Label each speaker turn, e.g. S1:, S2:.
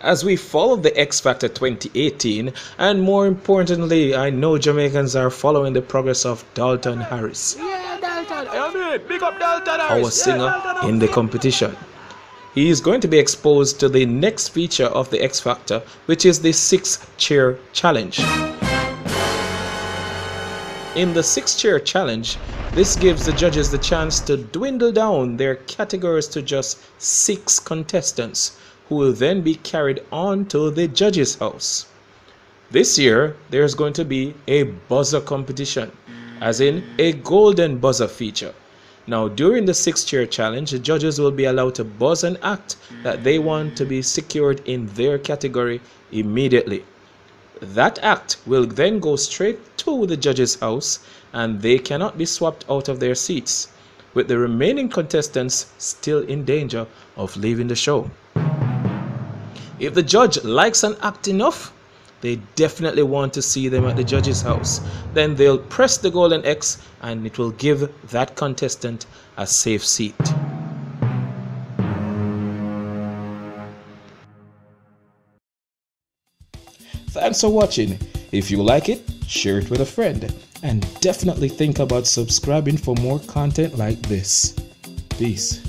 S1: as we follow the X Factor 2018, and more importantly, I know Jamaicans are following the progress of Dalton Harris,
S2: Yeah, Dalton. I mean, big up Dalton Harris.
S1: our singer in the competition. He is going to be exposed to the next feature of the X Factor, which is the 6-chair challenge. In the 6-chair challenge, this gives the judges the chance to dwindle down their categories to just 6 contestants, who will then be carried on to the judges' house. This year, there's going to be a buzzer competition, as in a golden buzzer feature. Now, during the 6-chair challenge, the judges will be allowed to buzz an act that they want to be secured in their category immediately. That act will then go straight to the judges' house, and they cannot be swapped out of their seats, with the remaining contestants still in danger of leaving the show. If the judge likes an act enough, they definitely want to see them at the judge's house. Then they'll press the golden X and it will give that contestant a safe seat. Thanks for watching. If you like it, share it with a friend. And definitely think about subscribing for more content like this. Peace.